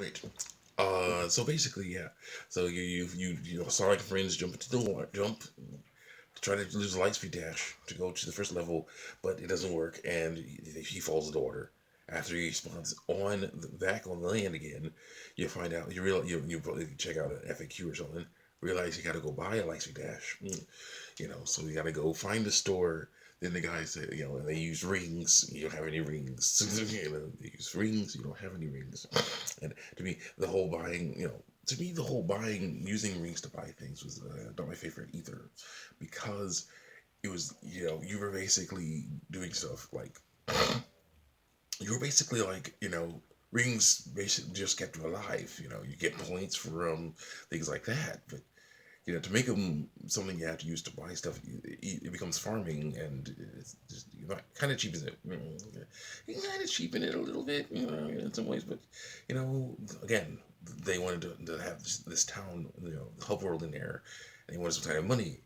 Wait. So basically, yeah. So you Sonic and friends jump into the water, jump to try to lose a light speed dash to go to the first level, but it doesn't work, and he falls in the water. After he spawns back on the land again, you find out you probably check out an FAQ or something. Realize you got to go buy a light speed dash. So you got to go find the store. Then the guy said, they use rings. You don't have any rings. They use rings. You don't have any rings. And to me, the whole buying, using rings to buy things was not my favorite either, because it was, you were basically doing stuff like, you were basically like, rings basically just kept you alive. You get points for things like that, but to make them something you have to use to buy stuff, it becomes farming, and it's just kind of cheapens it. You kind of cheapen it a little bit, in some ways. But again, they wanted to have this town, the hub world in there, and they wanted some kind of money.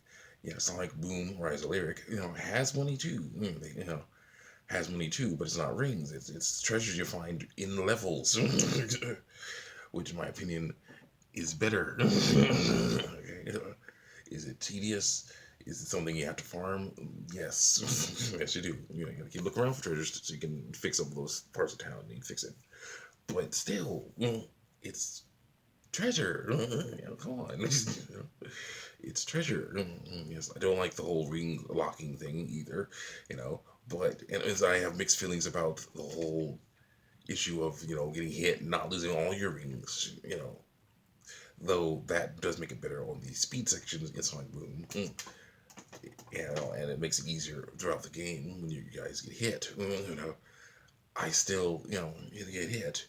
Sonic Boom, Rise of Lyric, has money too. Has money too, but it's not rings. It's treasures you find in levels, which, in my opinion, is better. Is it tedious? Is it something you have to farm? Yes. Yes, you do. You gotta keep looking around for treasures so you can fix up those parts of town and you fix it. But still, it's treasure. Come on. It's treasure. Yes, I don't like the whole ring locking thing either, but and as I have mixed feelings about the whole issue of, getting hit and not losing all your rings, though that does make it better on the speed sections in Sonic Boom. And it makes it easier throughout the game when you guys get hit. I still, you get hit.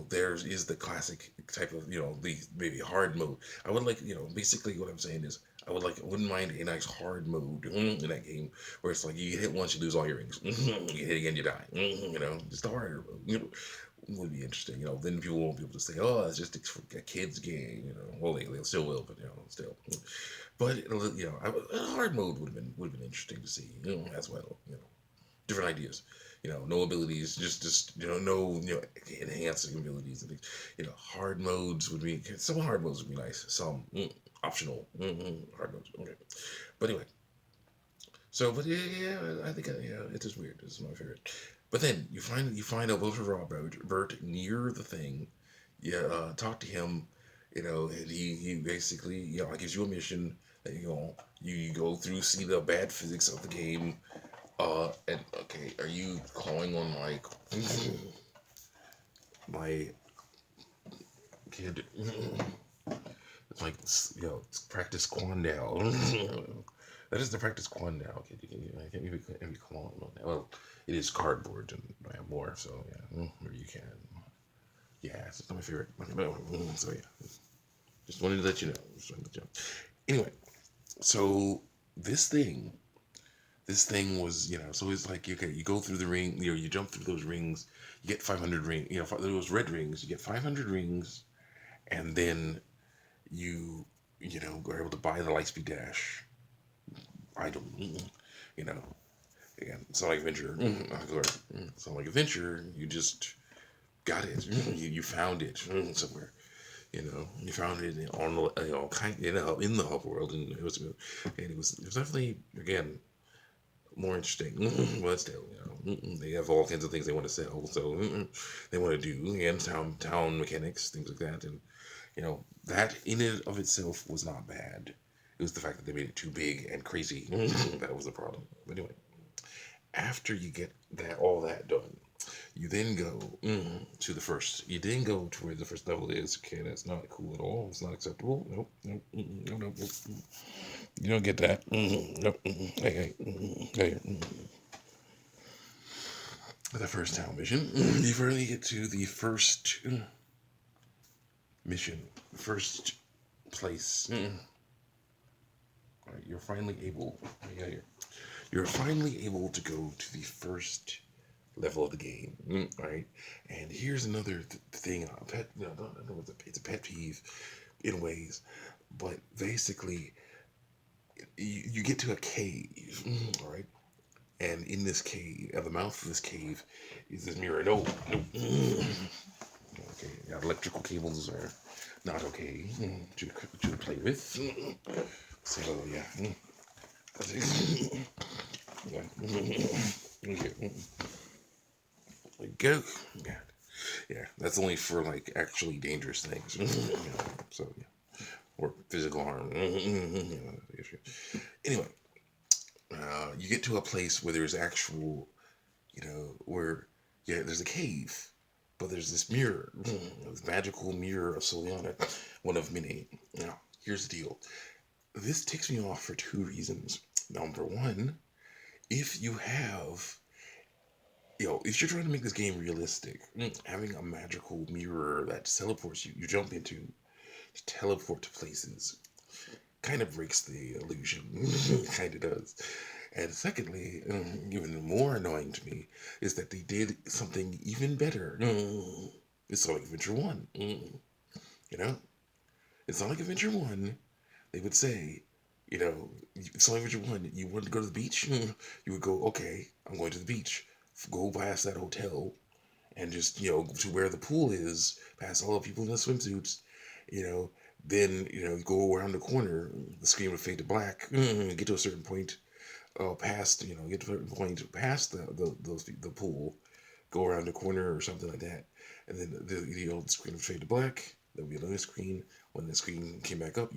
There is the classic type of, the maybe hard mode. I would like, basically what I'm saying is, I wouldn't mind a nice hard mode in that game where it's like you get hit once, you lose all your rings. You get hit again, you die. Just a harder mode. Would be interesting. Then people won't be able to say, "Oh, it's just a kid's game." Well, they still will, but still. But a hard mode would have been interesting to see. As well. Different ideas. No abilities, just no enhancing abilities and things. Hard modes would be some hard modes would be nice. Some optional hard modes. Okay, but anyway. So, but yeah, I think it's just weird. This is my favorite. But then you find a little Robert near the thing. You talk to him, and he basically gives you a mission that you go through, see the bad physics of the game. And okay, are you calling on my kid? It's like it's practice Quandale. That is the practice Quandale kid. I can't maybe call him on that. Well, it is cardboard and I have more, so yeah, maybe you can. Yeah, it's not my favorite. So yeah, just wanted to let you know. Anyway, so this thing, this thing was, so it's like, okay, you go through the ring, you jump through those rings, you get 500 rings, those red rings, you get 500 rings, and then you, are able to buy the Lightspeed Dash item, you know, again, Sonic Adventure, of course, Sonic Adventure, you just got it, you found it somewhere. You found it on in the hub world, and it was definitely, again, more interesting. But still, they have all kinds of things they want to sell, so they want to do, again, town mechanics, things like that, and that in and of itself was not bad. It was the fact that they made it too big and crazy that was the problem. But anyway, after you get all that done, you then go to the first. You then go to where the first level is. Okay, that's not cool at all. It's not acceptable. Nope, nope, nope, nope, nope. You don't get that. Nope. Hey, hey, hey. The first town mission. You finally get to the first mission, first place. Right, you're finally able. Yeah, you're finally able to go to the first level of the game, right? And here's another thing. I don't know, it's a pet peeve in ways, but basically, you get to a cave, all right? And in this cave, at the mouth of this cave, is this mirror. No, no. Okay, yeah, electrical cables are not okay to play with. So yeah, yeah. Okay. Go. Yeah, yeah. That's only for like actually dangerous things. So yeah, or physical harm. Anyway, you get to a place where there's actual, where yeah, there's a cave, but there's this mirror, this magical mirror of Soliana, one of many. Now, here's the deal. This ticks me off for two reasons. Number one, if you have, if you're trying to make this game realistic, having a magical mirror that teleports you, you jump into, to teleport to places, kind of breaks the illusion. Kind of does. And secondly, even more annoying to me, is that they did something even better. It's Sonic Adventure 1. You know? It's Sonic Adventure 1, they would say, Sonic Adventure 1, you wanted to go to the beach? You would go, okay, I'm going to the beach. Go past that hotel and just, to where the pool is, past all the people in the swimsuits, you know, then, go around the corner, the screen would fade to black, get to a certain point, past, get to a certain point past the pool, go around the corner or something like that, and then the screen would fade to black. There would be another screen. When the screen came back up,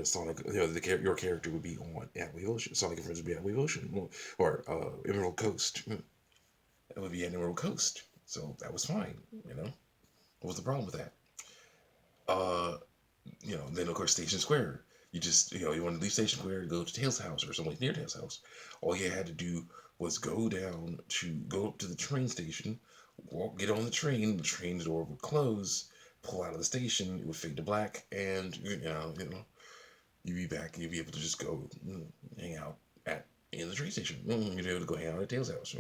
Sonic, your character would be on Atwave Ocean. Sonic and Friends would be at Atwave Ocean, or Emerald Coast. It would be at Emerald Coast. So that was fine. What was the problem with that? Uh, then of course Station Square. You just, you want to leave Station Square, go to Tails' house or somewhere near Tails' house. All you had to do was go up to the train station, get on the train. The train door would close, pull out of the station, it would fade to black, and you'd be back. You'd be able to just go hang out in the train station. You'd be able to go hang out at Tails' house.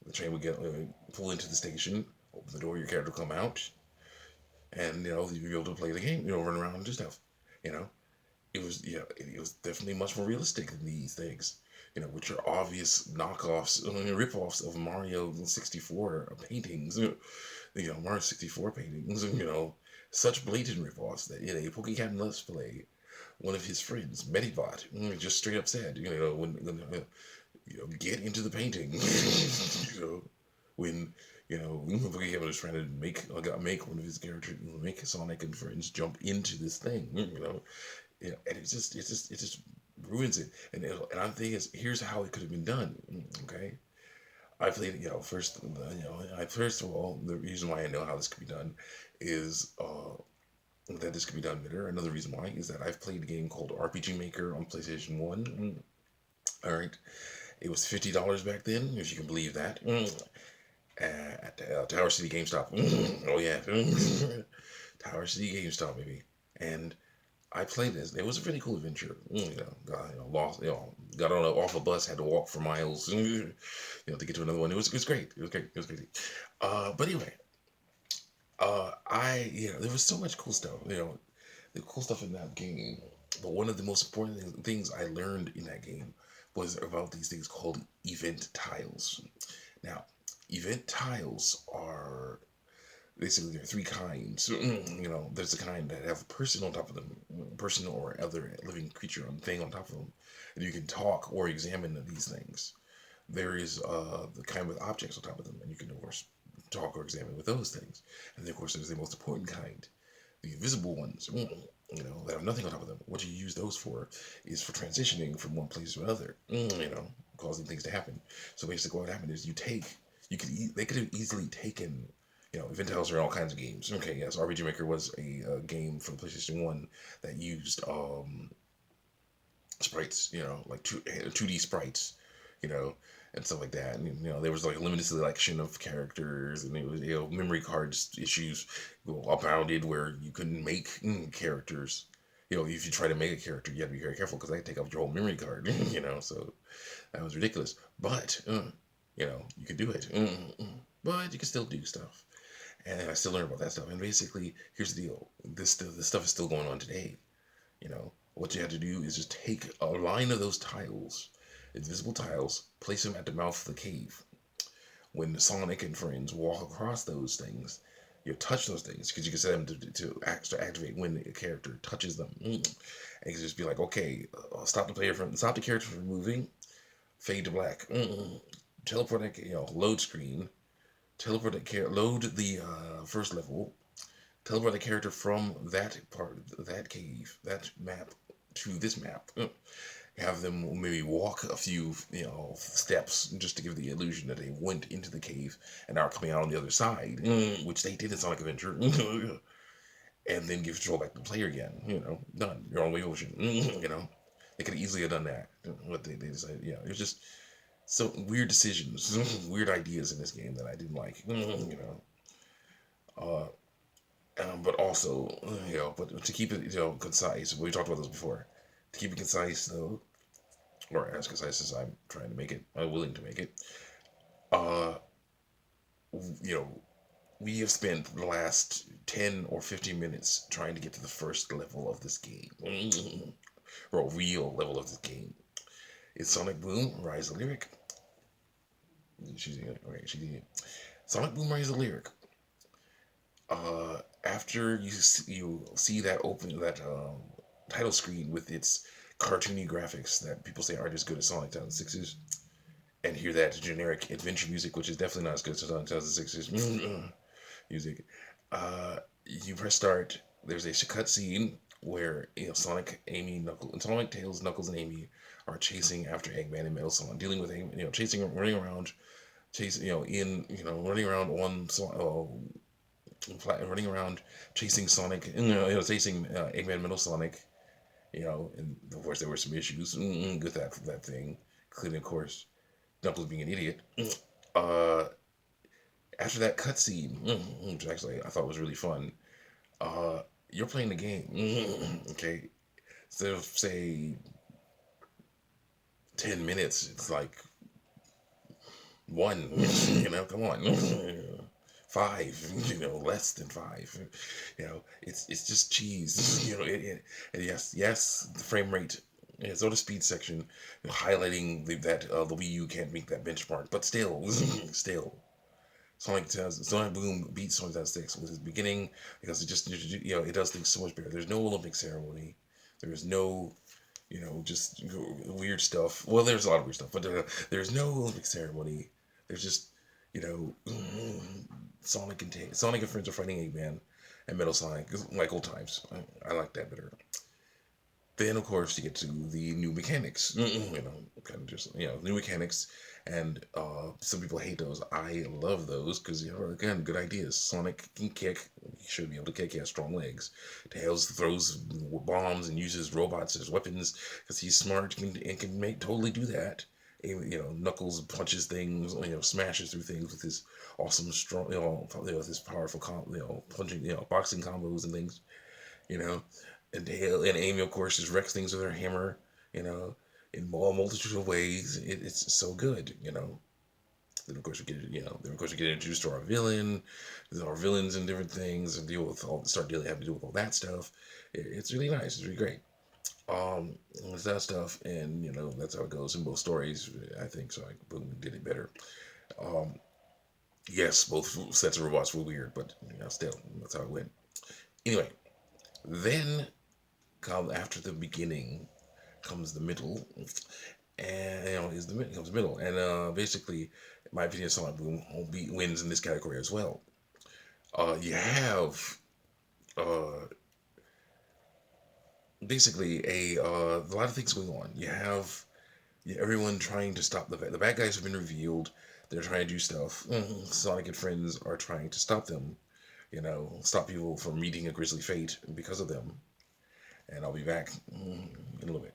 The train would pull into the station, open the door, your character would come out, and you'd be able to play the game. Run around and do stuff. You know, it was definitely much more realistic than these things. Which are obvious knockoffs, rip-offs of Mario 64 paintings. Mario 64 paintings. Such blatant rip-offs that in a PokeCat Let's Play, one of his friends, Medibot, just straight up said, get into the painting. When PokeCat was trying to make one of his characters, make Sonic and friends jump into this thing. And it just ruins it. And I'm thinking, here's how it could have been done. Okay, I played first. First of all, the reason why I know how this could be done is that this could be done better. Another reason why is that I've played a game called RPG Maker on PlayStation 1. All right, it was $50 back then, if you can believe that. At Tower City GameStop. Oh yeah, Tower City GameStop, baby. And I played this. It was a pretty cool adventure. Got on off a bus, had to walk for miles, to get to another one. It was great. It was great. It was great. But anyway, there was so much cool stuff. The cool stuff in that game. But one of the most important things I learned in that game was about these things called event tiles. Now, event tiles are basically there are three kinds. There's a kind that have a person on top of them, person or other living creature on thing on top of them, and you can talk or examine these things. There is the kind with objects on top of them, and you can of course talk or examine with those things. And then of course there's the most important kind, the invisible ones. That have nothing on top of them. What you use those for is for transitioning from one place to another. Causing things to happen. So basically, what happened is they could have easily taken. Event tiles are in all kinds of games. Okay, yes, RPG Maker was a game for the PlayStation 1 that used sprites, like 2D sprites, and stuff like that. And, there was like a limited selection of characters, and it was, memory cards issues abounded where you couldn't make characters. If you try to make a character, you have to be very careful because they take out your whole memory card, so that was ridiculous. But, you could do it. But you can still do stuff. And I still learn about that stuff. And basically, here's the deal: this stuff is still going on today. What you have to do is just take a line of those tiles, invisible tiles, place them at the mouth of the cave. When Sonic and friends walk across those things, touch those things because you can set them to activate when a character touches them. And you can just be like, okay, stop the character from moving, fade to black, teleport that, load screen, load the first level, teleport the character from that cave, that map to this map. Have them maybe walk a few, steps just to give the illusion that they went into the cave and are coming out on the other side, which they did in Sonic Adventure, and then give control back to the player again. Done. You're on Wave Ocean. They could easily have done that, but they decided, it was just so weird decisions, weird ideas in this game that I didn't like. Uh, but also, but to keep it, concise. We talked about this before. To keep it concise, though, or as concise as I'm trying to make it, I'm willing to make it. Uh, you know, we have spent the last 10 or 15 minutes trying to get to the first level of this game, or a real level of this game. It's Sonic Boom: Rise of Lyric. She's in it. Okay, she's in it. Sonic Boom: Rise of Lyric. After you see that title screen with its cartoony graphics that people say aren't as good as Sonic 2006's, and hear that generic adventure music, which is definitely not as good as Sonic 2006's music, you press start. There's a cutscene where Sonic, Tails, Knuckles, and Amy are chasing after Eggman and Metal Sonic, dealing with running around, running around running around chasing Sonic, chasing Eggman, Metal Sonic, and of course there were some issues with that thing, including of course Knuckles being an idiot. Uh, After that cutscene, which actually I thought was really fun, you're playing the game, okay? Instead of say 10 minutes, it's like one, come on. 5, less than 5, it's just cheese, and yes, the frame rate, so the speed section, highlighting that the Wii U can't meet that benchmark, but still, Sonic Boom beats Sonic 2006 with his beginning because it just, it does things so much better. There's no Olympic ceremony, there's no, just weird stuff. Well, there's a lot of weird stuff, but there's no Olympic ceremony. There's just, you know, Sonic and friends are fighting Eggman and Metal Sonic, like old times. I like that better. Then, of course, you get to the new mechanics. Kind of just new mechanics, and some people hate those. I love those because again, good ideas. Sonic can kick; he should be able to kick. He has strong legs. Tails throws bombs and uses robots as weapons because he's smart and can totally do that. Knuckles punches things, smashes through things with his awesome strong, with his powerful, punching, boxing combos and things, you know. And Amy, of course, just wrecks things with her hammer, in a multitude of ways. It's so good. Then of course we get introduced to our villain, our villains and different things, and having to deal with all that stuff. It's really nice. It's really great. It's that stuff, and that's how it goes in both stories. I think so. Boom did it better. Um, yes, both sets of robots were weird, but still, that's how it went. Anyway, then after the beginning comes the middle, and comes the middle, and basically, in my opinion, Sonic Boom wins in this category as well. You have uh, basically a lot of things going on. You have everyone trying to stop the bad guys have been revealed. They're trying to do stuff. Sonic and friends are trying to stop them. Stop people from meeting a grisly fate because of them. And I'll be back in a little bit.